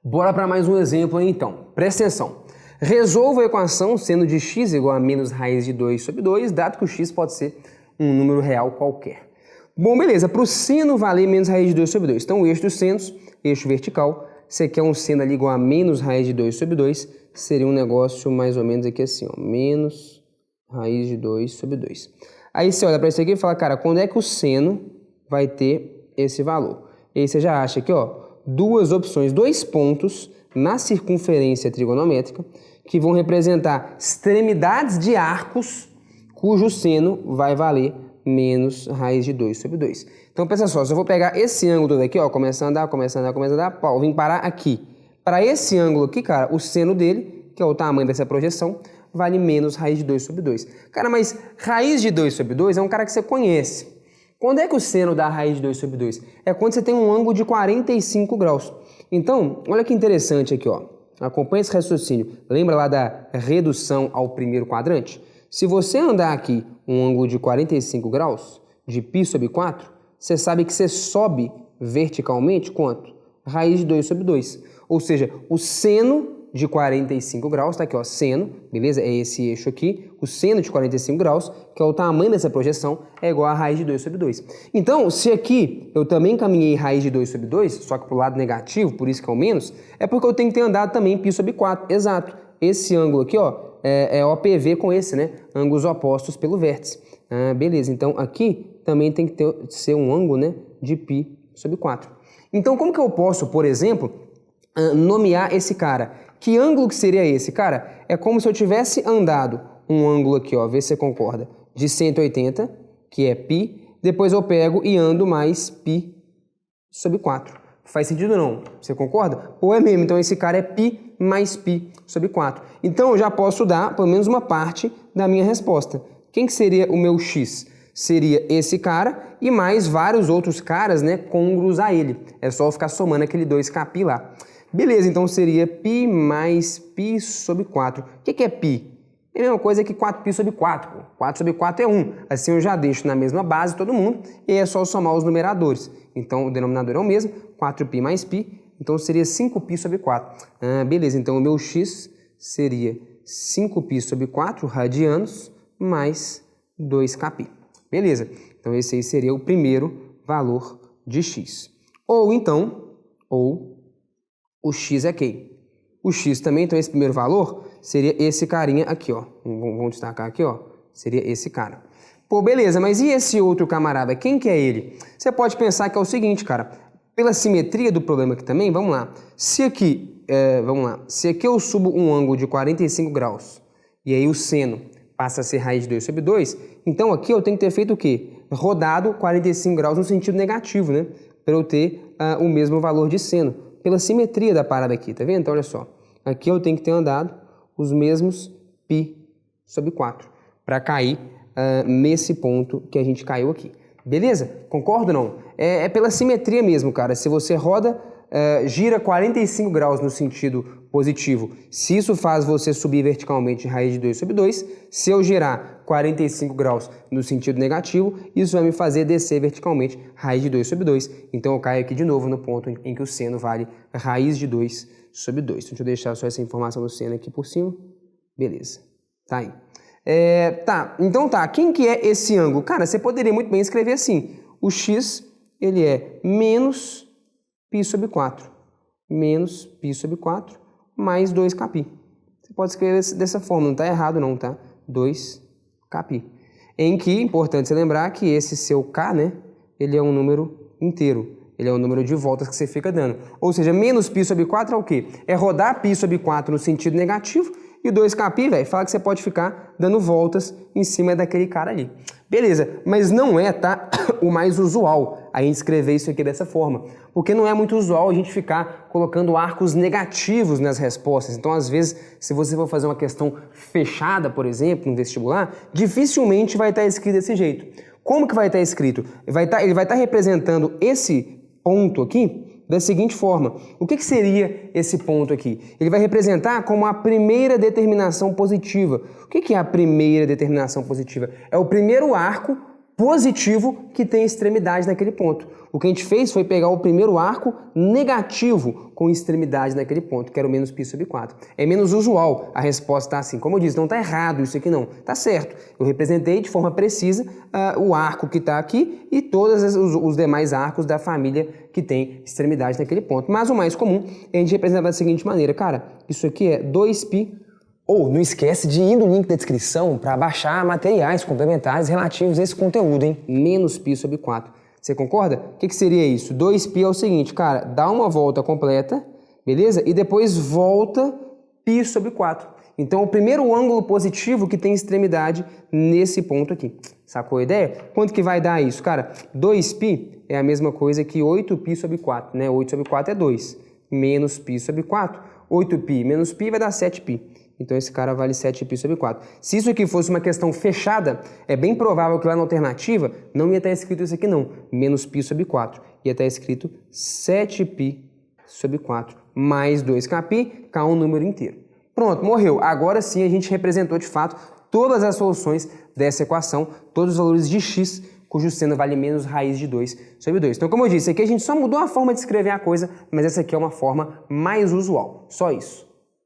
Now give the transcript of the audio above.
Bora para mais um exemplo aí, então. Presta atenção. Resolva a equação seno de x igual a menos raiz de 2 sobre 2, dado que o x pode ser um número real qualquer. Bom, beleza. Para o seno valer menos raiz de 2 sobre 2. Então, o eixo dos senos, eixo vertical, você quer um seno ali igual a menos raiz de 2 sobre 2, seria um negócio mais ou menos aqui assim, ó, menos raiz de 2 sobre 2. Aí você olha para isso aqui e fala, cara, quando é que o seno vai ter esse valor? E aí você já acha aqui, ó, duas opções, dois pontos na circunferência trigonométrica que vão representar extremidades de arcos cujo seno vai valer menos raiz de 2 sobre 2. Então, pensa só, se eu vou pegar esse ângulo daqui, ó, começa a andar, pau, vim parar aqui. Para esse ângulo aqui, cara, o seno dele, que é o tamanho dessa projeção, vale menos raiz de 2 sobre 2. Cara, mas raiz de 2 sobre 2 é um cara que você conhece. Quando é que o seno dá raiz de 2 sobre 2? É quando você tem um ângulo de 45 graus. Então, olha que interessante aqui, ó. Acompanha esse raciocínio. Lembra lá da redução ao primeiro quadrante? Se você andar aqui um ângulo de 45 graus, de π sobre 4, você sabe que você sobe verticalmente quanto? Raiz de 2 sobre 2. Ou seja, o seno de 45 graus, tá aqui, ó, seno, beleza? É esse eixo aqui, o seno de 45 graus, que é o tamanho dessa projeção, é igual a raiz de 2 sobre 2. Então, se aqui eu também caminhei raiz de 2 sobre 2, só que pro lado negativo, por isso que é o menos, é porque eu tenho que ter andado também π sobre 4, exato. Esse ângulo aqui, ó, é OPV com esse, né? Ângulos opostos pelo vértice. Ah, beleza, então aqui também tem que ser um ângulo, né, de π sobre 4. Então, como que eu posso, por exemplo, nomear esse cara? Que ângulo que seria esse? Cara, é como se eu tivesse andado um ângulo aqui, ó, vê se você concorda, de 180, que é π, depois eu pego e ando mais π sobre 4. Faz sentido ou não? Você concorda? Ou é mesmo, então esse cara é π mais π sobre 4. Então eu já posso dar pelo menos uma parte da minha resposta. Quem que seria o meu x? Seria esse cara e mais vários outros caras, né, côngruos a ele. É só eu ficar somando aquele 2kπ lá. Beleza, então seria π mais π sobre 4. O que é π? É a mesma coisa que 4π sobre 4. Pô. 4 sobre 4 é 1. Assim eu já deixo na mesma base todo mundo e aí é só somar os numeradores. Então o denominador é o mesmo, 4π mais π, então seria 5π sobre 4. Beleza, então o meu x seria 5π sobre 4 radianos mais 2kπ. Beleza, então esse aí seria o primeiro valor de x. Ou então, o x é quem? O x também, então esse primeiro valor seria esse carinha aqui, ó. Vamos destacar aqui, ó. Seria esse cara. Pô, beleza, mas e esse outro camarada? Quem que é ele? Você pode pensar que é o seguinte, cara. Pela simetria do problema aqui também, vamos lá. Se aqui eu subo um ângulo de 45 graus e aí o seno passa a ser raiz de 2 sobre 2, então aqui eu tenho que ter feito o quê? Rodado 45 graus no sentido negativo, né? Para eu ter o mesmo valor de seno. Pela simetria da parada aqui, tá vendo? Então, olha só. Aqui eu tenho que ter andado os mesmos π sobre 4 para cair nesse ponto que a gente caiu aqui. Beleza? Concorda ou não? É pela simetria mesmo, cara. Se você roda, gira 45 graus no sentido positivo, se isso faz você subir verticalmente raiz de 2 sobre 2, se eu girar 45 graus no sentido negativo, isso vai me fazer descer verticalmente raiz de 2 sobre 2. Então eu caio aqui de novo no ponto em que o seno vale raiz de 2 sobre 2. Então, deixa eu deixar só essa informação do seno aqui por cima. Beleza. Tá aí. Então tá. Quem que é esse ângulo? Cara, você poderia muito bem escrever assim. O x, ele é menos π sobre 4. Menos π sobre 4 mais 2kπ. Você pode escrever dessa forma, não está errado não, tá? 2kπ. Em que, importante você lembrar que esse seu k, né, ele é um número inteiro. Ele é o número de voltas que você fica dando. Ou seja, menos π sobre 4 é o quê? É rodar π sobre 4 no sentido negativo e 2kπ, velho, fala que você pode ficar dando voltas em cima daquele cara ali. Beleza, mas não é, tá, o mais usual a gente escrever isso aqui dessa forma. Porque não é muito usual a gente ficar colocando arcos negativos nas respostas. Então, às vezes, se você for fazer uma questão fechada, por exemplo, no vestibular, dificilmente vai estar escrito desse jeito. Como que vai estar escrito? Ele vai estar representando esse ponto aqui da seguinte forma. O que seria esse ponto aqui? Ele vai representar como a primeira determinação positiva. O que é a primeira determinação positiva? É o primeiro arco positivo que tem extremidade naquele ponto. O que a gente fez foi pegar o primeiro arco negativo com extremidade naquele ponto, que era o menos π sobre 4. É menos usual a resposta tá assim. Como eu disse, não está errado isso aqui não, tá certo. Eu representei de forma precisa o arco que está aqui e todos os demais arcos da família que tem extremidade naquele ponto. Mas o mais comum é a gente representar da seguinte maneira, cara, isso aqui é 2π. Ou não esquece de ir no link da descrição para baixar materiais complementares relativos a esse conteúdo, hein? Menos π sobre 4. Você concorda? O que seria isso? 2π é o seguinte, cara, dá uma volta completa, beleza? E depois volta π sobre 4. Então, o primeiro ângulo positivo que tem extremidade nesse ponto aqui. Sacou a ideia? Quanto que vai dar isso? Cara, 2π é a mesma coisa que 8π sobre 4, né? 8 sobre 4 é 2. Menos π sobre 4. 8π menos π vai dar 7π. Então esse cara vale 7π sobre 4. Se isso aqui fosse uma questão fechada, é bem provável que lá na alternativa não ia estar escrito isso aqui não, menos π sobre 4. Ia estar escrito 7π sobre 4, mais 2kπ, K um número inteiro. Pronto, morreu. Agora sim a gente representou de fato todas as soluções dessa equação, todos os valores de x, cujo seno vale menos raiz de 2 sobre 2. Então, como eu disse, aqui a gente só mudou a forma de escrever a coisa, mas essa aqui é uma forma mais usual. Só isso.